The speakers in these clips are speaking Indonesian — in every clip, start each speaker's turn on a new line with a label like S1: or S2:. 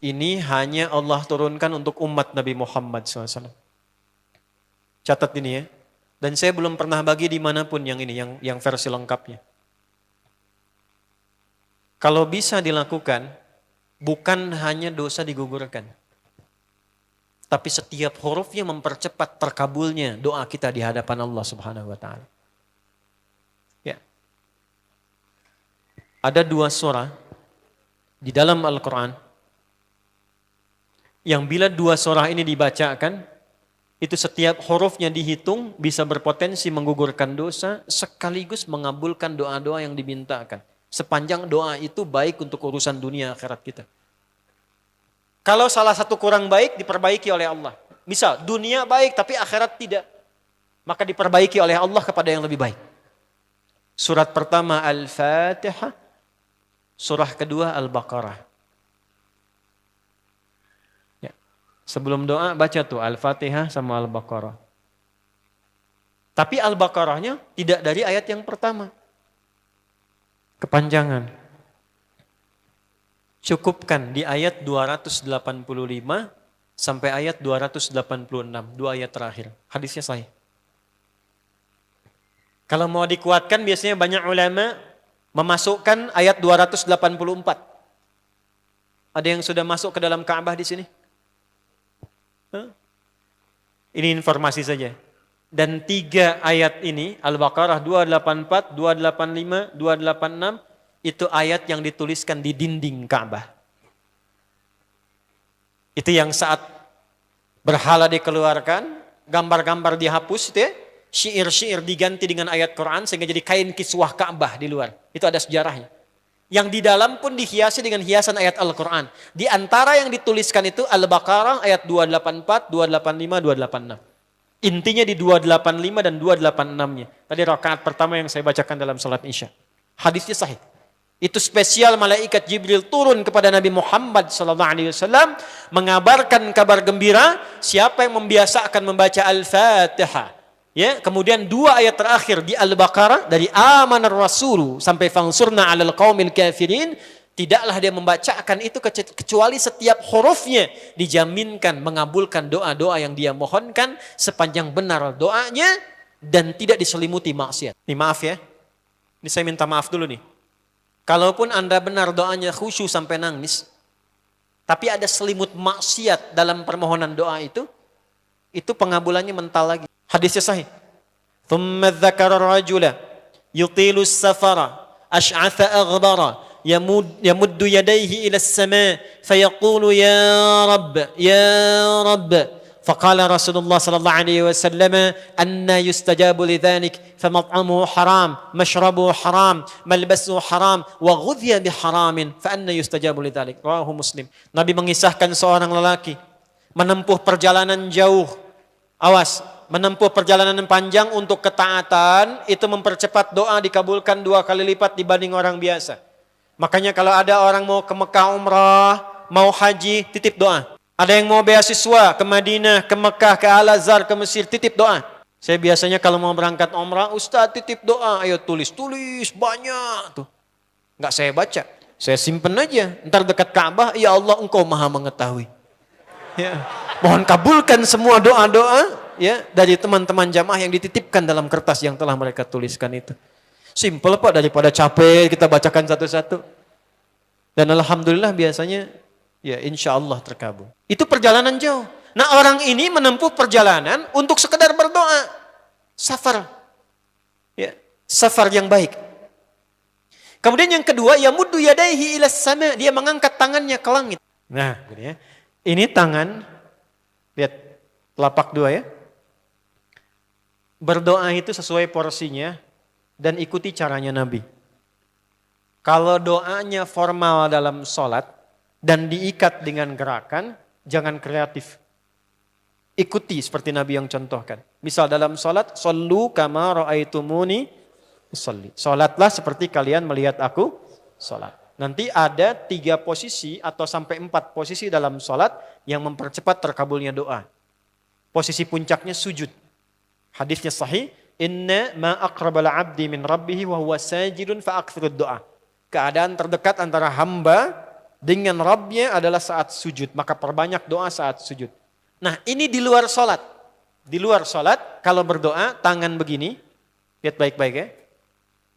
S1: Ini hanya Allah turunkan untuk umat Nabi Muhammad SAW. Catat ini ya. Dan saya belum pernah bagi dimanapun yang ini, yang versi lengkapnya. Kalau bisa dilakukan, bukan hanya dosa digugurkan. Tapi setiap hurufnya mempercepat terkabulnya doa kita di hadapan Allah Subhanahu wa Ta'ala. Ya. Ada 2 surah di dalam Al-Quran yang bila 2 surah ini dibacakan, itu setiap hurufnya dihitung bisa berpotensi menggugurkan dosa sekaligus mengabulkan doa-doa yang dimintakan. Sepanjang doa itu baik untuk urusan dunia akhirat kita. Kalau salah satu kurang baik diperbaiki oleh Allah. Misal dunia baik tapi akhirat tidak, maka diperbaiki oleh Allah kepada yang lebih baik. Surat pertama Al-Fatihah, surah kedua Al-Baqarah. Ya. Sebelum doa baca tuh Al-Fatihah sama Al-Baqarah. Tapi Al-Baqarahnya tidak dari ayat yang pertama. Kepanjangan. Cukupkan di ayat 285 sampai ayat 286, 2 ayat terakhir. Hadisnya sahih. Kalau mau dikuatkan biasanya banyak ulama memasukkan ayat 284. Ada yang sudah masuk ke dalam Ka'bah di sini? Ini informasi saja. Dan 3 ayat ini, Al-Baqarah 284, 285, 286, itu ayat yang dituliskan di dinding Ka'bah. Itu yang saat berhala dikeluarkan, gambar-gambar dihapus, itu ya, syair-syair diganti dengan ayat Quran sehingga jadi kain kiswah Ka'bah di luar. Itu ada sejarahnya. Yang di dalam pun dihiasi dengan hiasan ayat Al-Quran. Di antara yang dituliskan itu Al-Baqarah ayat 284, 285, 286. Intinya di 285 dan 286-nya. Tadi rakaat pertama yang saya bacakan dalam salat Isya. Hadisnya sahih. Itu spesial malaikat Jibril turun kepada Nabi Muhammad SAW mengabarkan kabar gembira siapa yang membiasakan membaca Al-Fatihah. Ya, kemudian 2 ayat terakhir di Al-Baqarah dari amanar rasulu sampai fangsurna 'alal qaumil kafirin, tidaklah dia membacakan itu kecuali setiap hurufnya dijaminkan mengabulkan doa-doa yang dia mohonkan sepanjang benar doanya dan tidak diselimuti maksiat. Nih maaf ya. Ini saya minta maaf dulu nih. Kalaupun Anda benar doanya khusyuk sampai nangis, tapi ada selimut maksiat dalam permohonan doa itu pengabulannya mental lagi. Hadisnya sahih. Thumma dzakara rajula yutilu as-safara ash'atha aghbara yamuddu yadayhi ila as-sama' fayaqulu ya rabb. فقال رسول الله صلى الله عليه وسلم أن يستجاب لذلك فمطعمه حرام مشربه حرام ملبسه حرام وغذي بحرام فأن يستجاب لذلك. رواه مسلم. Nabi mengisahkan seorang lelaki menempuh perjalanan jauh. Awas, menempuh perjalanan panjang untuk ketaatan itu mempercepat doa dikabulkan 2 kali lipat dibanding orang biasa. Makanya kalau ada orang mau ke Mekah umrah, mau haji, titip doa. Ada yang mau beasiswa ke Madinah, ke Mekah, ke Al-Azhar, ke Mesir, titip doa. Saya biasanya kalau mau berangkat umrah, Ustaz titip doa, ayo tulis banyak tuh. Enggak saya baca, saya simpen aja. Ntar dekat Ka'bah, ya Allah Engkau Maha mengetahui. Ya. Mohon kabulkan semua doa-doa ya dari teman-teman jamaah yang dititipkan dalam kertas yang telah mereka tuliskan itu. Simple Pak, daripada capek kita bacakan satu-satu. Dan alhamdulillah biasanya ya insya Allah terkabul. Itu perjalanan jauh. Nah orang ini menempuh perjalanan untuk sekedar berdoa. Safar. Ya, safar yang baik. Kemudian yang kedua, yamuddu yadaihi ilas sama. Dia mengangkat tangannya ke langit. Nah, gini ya. Ini tangan, lihat telapak 2 ya. Berdoa itu sesuai porsinya dan ikuti caranya Nabi. Kalau doanya formal dalam sholat, dan diikat dengan gerakan, jangan kreatif. Ikuti seperti Nabi yang contohkan. Misal dalam sholat, Sallu kama ra'aitumuni usolli. Sholatlah seperti kalian melihat aku sholat. Nanti ada 3 posisi atau sampai 4 posisi dalam sholat yang mempercepat terkabulnya doa. Posisi puncaknya sujud. Hadisnya sahih. Inna ma aqrabal abdi min rabbihi wa huwa sajidun fa akthirud doa. Keadaan terdekat antara hamba dengan Rabbnya adalah saat sujud. Maka perbanyak doa saat sujud. Nah ini di luar sholat. Di luar sholat kalau berdoa tangan begini. Lihat baik-baik ya.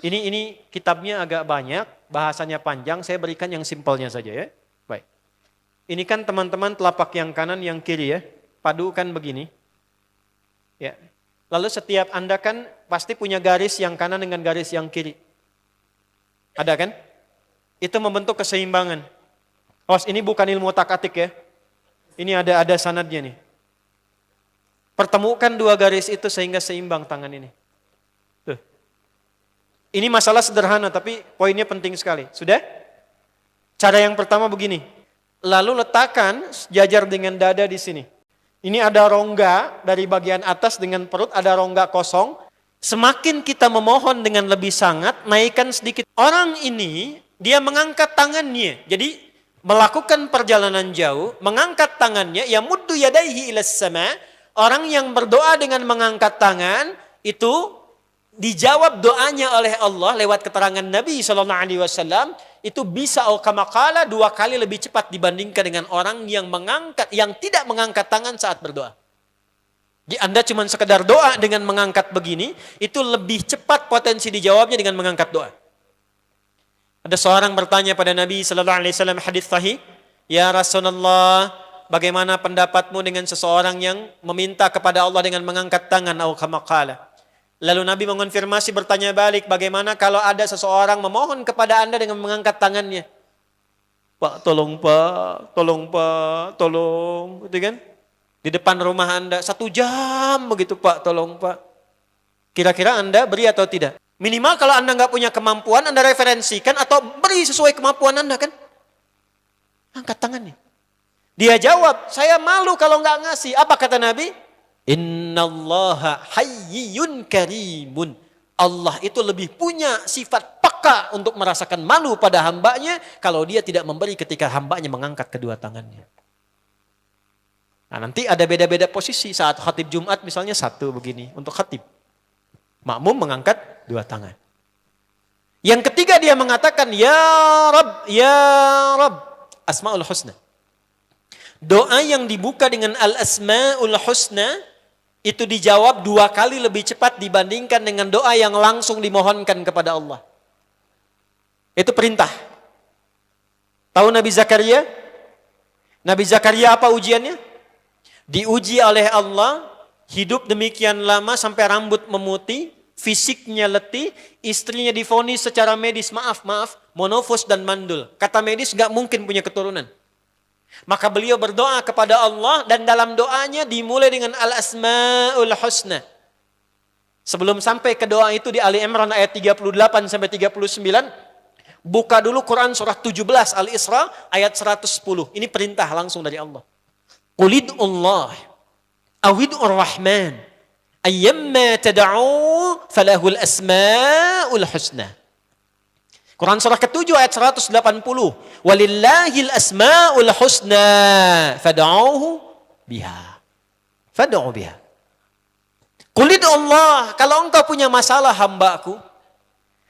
S1: Ini kitabnya agak banyak. Bahasanya panjang. Saya berikan yang simpelnya saja ya. Baik. Ini kan teman-teman telapak yang kanan yang kiri ya. Padukan begini. Ya. Lalu setiap Anda kan pasti punya garis yang kanan dengan garis yang kiri. Ada kan? Itu membentuk keseimbangan. Ini bukan ilmu otak-atik ya. Ini ada sanadnya nih. Pertemukan dua garis itu sehingga seimbang tangan ini. Tuh. Ini masalah sederhana tapi poinnya penting sekali. Sudah? Cara yang pertama begini. Lalu letakkan sejajar dengan dada di sini. Ini ada rongga dari bagian atas dengan perut, ada rongga kosong. Semakin kita memohon dengan lebih sangat, naikkan sedikit. Orang ini, dia mengangkat tangannya. Jadi, melakukan perjalanan jauh, mengangkat tangannya, ya muddu yadaihi ilas sama. Orang yang berdoa dengan mengangkat tangan, itu dijawab doanya oleh Allah lewat keterangan Nabi SAW. Itu bisa kamakala 2 kali lebih cepat dibandingkan dengan orang yang tidak mengangkat tangan saat berdoa. Jadi Anda cuma sekedar doa dengan mengangkat begini, itu lebih cepat potensi dijawabnya dengan mengangkat doa. Ada seorang bertanya pada Nabi SAW hadis sahih, ya Rasulullah, bagaimana pendapatmu dengan seseorang yang meminta kepada Allah dengan mengangkat tangan atau kamakala? Lalu Nabi mengonfirmasi bertanya balik, bagaimana kalau ada seseorang memohon kepada Anda dengan mengangkat tangannya? Pak, tolong Pak, tolong Pak, tolong, gitu kan? Di depan rumah Anda 1 jam begitu Pak, tolong Pak. Kira-kira Anda beri atau tidak? Minimal kalau Anda nggak punya kemampuan, Anda referensikan atau beri sesuai kemampuan Anda kan? Angkat tangannya. Dia jawab, saya malu kalau nggak ngasih. Apa kata Nabi? Innallaha hayyun karimun. Allah itu lebih punya sifat peka untuk merasakan malu pada hambanya kalau dia tidak memberi ketika hambanya mengangkat kedua tangannya. Nah, nanti ada beda-beda posisi saat khatib Jumat misalnya 1 begini untuk khatib. Makmum mengangkat 2 tangan. Yang ketiga dia mengatakan, ya Rabb, Asmaul Husna. Doa yang dibuka dengan Al-Asmaul Husna, itu dijawab 2 kali lebih cepat dibandingkan dengan doa yang langsung dimohonkan kepada Allah. Itu perintah. Tahu Nabi Zakaria? Nabi Zakaria apa ujiannya? Diuji oleh Allah, hidup demikian lama sampai rambut memutih, fisiknya letih, istrinya divonis secara medis, maaf, monofos dan mandul. Kata medis gak mungkin punya keturunan. Maka beliau berdoa kepada Allah dan dalam doanya dimulai dengan Al-Asmaul Husna. Sebelum sampai ke doa itu di Ali Imran ayat 38 sampai 39, buka dulu Quran surah 17 Al-Isra ayat 110. Ini perintah langsung dari Allah. Qulidullah awid'ur rahman ayyamma tad'u falahul asmaul husna. Quran surah ke-7 ayat 180. Walillahil asmaul husna fad'uhu biha. Fad'u biha. Qulidullah, kalau engkau punya masalah hambaku,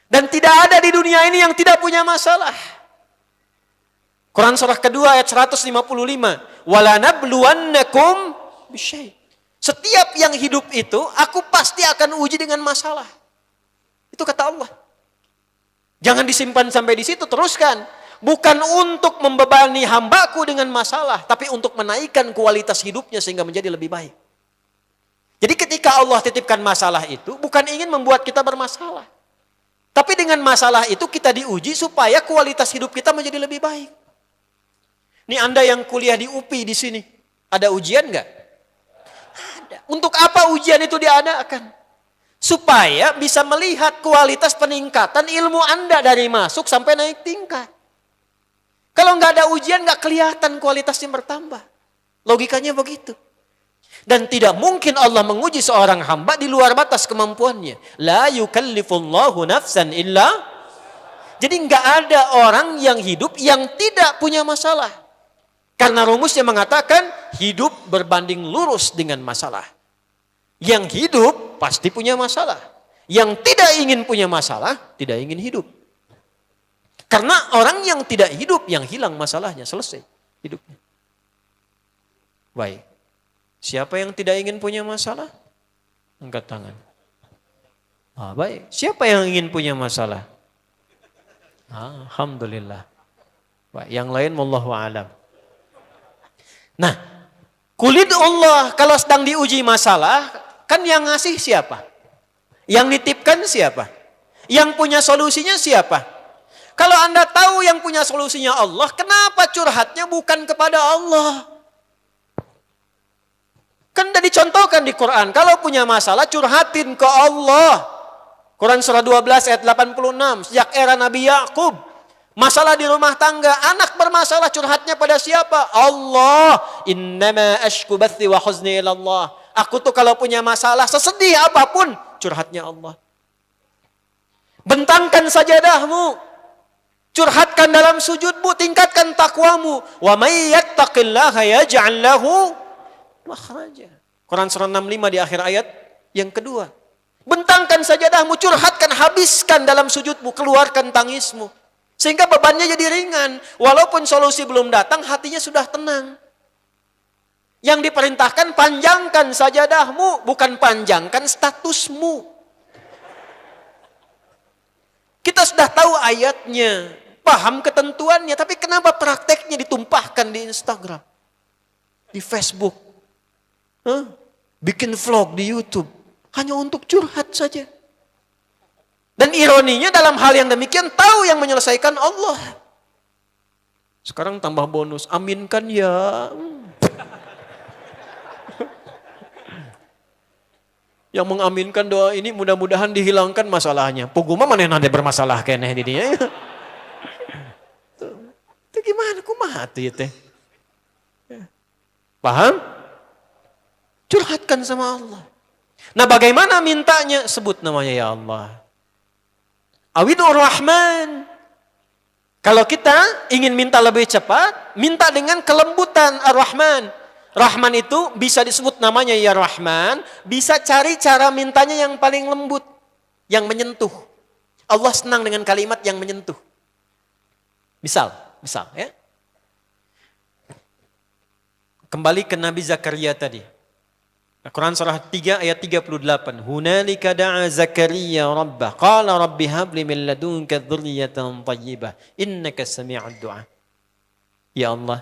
S1: dan tidak ada di dunia ini yang tidak punya masalah. Quran surah kedua ayat 155. Walanabluwannakum bisyai'. Setiap yang hidup itu, aku pasti akan uji dengan masalah. Itu kata Allah. Jangan disimpan sampai di situ, teruskan. Bukan untuk membebani hambaku dengan masalah, tapi untuk menaikkan kualitas hidupnya sehingga menjadi lebih baik. Jadi ketika Allah titipkan masalah itu, bukan ingin membuat kita bermasalah. Tapi dengan masalah itu kita diuji supaya kualitas hidup kita menjadi lebih baik. Ini Anda yang kuliah di UPI di sini, ada ujian nggak? Ada. Untuk apa ujian itu diadakan? Supaya bisa melihat kualitas peningkatan ilmu Anda dari masuk sampai naik tingkat. Kalau nggak ada ujian, nggak kelihatan kualitasnya bertambah. Logikanya begitu. Dan tidak mungkin Allah menguji seorang hamba di luar batas kemampuannya. La yukallifullahu nafsan illa. Jadi nggak ada orang yang hidup yang tidak punya masalah. Karena rumusnya mengatakan hidup berbanding lurus dengan masalah. Yang hidup pasti punya masalah. Yang tidak ingin punya masalah, tidak ingin hidup. Karena orang yang tidak hidup, yang hilang masalahnya, selesai hidupnya. Baik. Siapa yang tidak ingin punya masalah? Angkat tangan. Baik. Siapa yang ingin punya masalah? Alhamdulillah. Baik. Yang lain wallahu a'lam. Nah, kulit Allah kalau sedang diuji masalah, kan yang ngasih siapa? Yang nitipkan siapa? Yang punya solusinya siapa? Kalau Anda tahu yang punya solusinya Allah, kenapa curhatnya bukan kepada Allah? Kan sudah dicontohkan di Quran, kalau punya masalah curhatin ke Allah. Quran surah 12 ayat 86, sejak era Nabi Yakub, masalah di rumah tangga, anak bermasalah curhatnya pada siapa? Allah. Innama ashku bathi wa huzni ila Allah. Aku tuh kalau punya masalah, sesedih apapun, curhatnya Allah. Bentangkan sajadahmu, curhatkan dalam sujudmu, tingkatkan takwamu. Wa may yattaqillaha yaj'al lahu makhraja. Quran surah 65 di akhir ayat yang kedua. Bentangkan sajadahmu, curhatkan, habiskan dalam sujudmu, keluarkan tangismu. Sehingga bebannya jadi ringan. Walaupun solusi belum datang, hatinya sudah tenang. Yang diperintahkan panjangkan sajadahmu, bukan panjangkan statusmu. Kita sudah tahu ayatnya, paham ketentuannya, tapi kenapa prakteknya ditumpahkan di Instagram, di Facebook, bikin vlog di YouTube, hanya untuk curhat saja. Dan ironinya dalam hal yang demikian, tahu yang menyelesaikan Allah. Sekarang tambah bonus, aminkan ya. Yang mengaminkan doa ini mudah-mudahan dihilangkan masalahnya. Puguma mana yang ada bermasalah kayaknya di dia. Itu gimana? Kumaha tuh ya teh? Paham? Curhatkan sama Allah. Nah bagaimana mintanya? Sebut namanya ya Allah. Awidur Rahman. Kalau kita ingin minta lebih cepat, minta dengan kelembutan Ar-Rahman. Rahman itu bisa disebut namanya ya Rahman, bisa cari cara mintanya yang paling lembut, yang menyentuh. Allah senang dengan kalimat yang menyentuh. Misal ya. Kembali ke Nabi Zakaria tadi. Quran surah 3 ayat 38. Hunalika da'a Zakaria rabbah, qala rabbi habli min ladunka dzurriyyatan thayyibah, innaka sami'ud du'a. Ya Allah,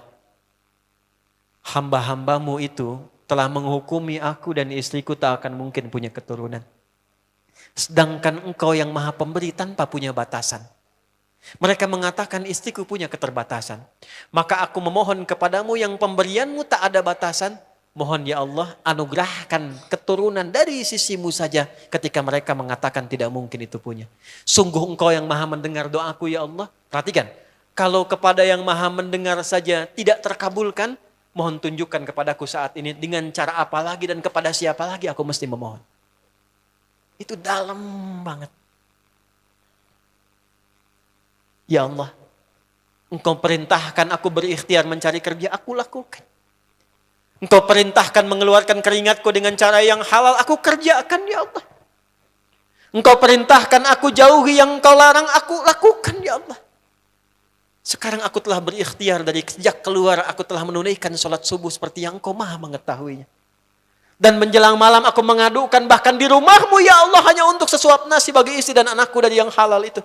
S1: hamba-hambamu itu telah menghukumi aku dan istriku tak akan mungkin punya keturunan. Sedangkan engkau yang maha pemberi tanpa punya batasan. Mereka mengatakan istriku punya keterbatasan. Maka aku memohon kepadamu yang pemberianmu tak ada batasan. Mohon ya Allah anugerahkan keturunan dari sisimu saja ketika mereka mengatakan tidak mungkin itu punya. Sungguh engkau yang maha mendengar doaku ya Allah. Perhatikan, kalau kepada yang maha mendengar saja tidak terkabulkan, mohon tunjukkan kepadaku saat ini dengan cara apa lagi dan kepada siapa lagi aku mesti memohon. Itu dalam banget. Ya Allah, engkau perintahkan aku berikhtiar mencari kerja, aku lakukan. Engkau perintahkan mengeluarkan keringatku dengan cara yang halal, aku kerjakan ya Allah. Engkau perintahkan aku jauhi yang engkau larang, aku lakukan ya Allah. Sekarang aku telah berikhtiar dari sejak keluar, aku telah menunaikan sholat subuh seperti yang engkau maha mengetahuinya. Dan menjelang malam aku mengadukan bahkan di rumahmu ya Allah hanya untuk sesuap nasi bagi istri dan anakku dari yang halal itu.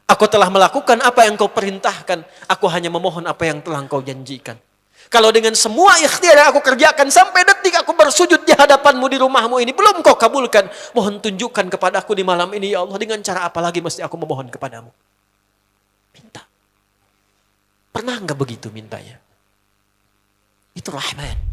S1: Aku telah melakukan apa yang engkau perintahkan, aku hanya memohon apa yang telah engkau janjikan. Kalau dengan semua ikhtiar yang aku kerjakan sampai detik aku bersujud di hadapanmu di rumahmu ini belum kau kabulkan, mohon tunjukkan kepadaku di malam ini ya Allah dengan cara apa lagi mesti aku memohon kepadamu. Minta. Pernah enggak begitu mintanya? Itu Rahman.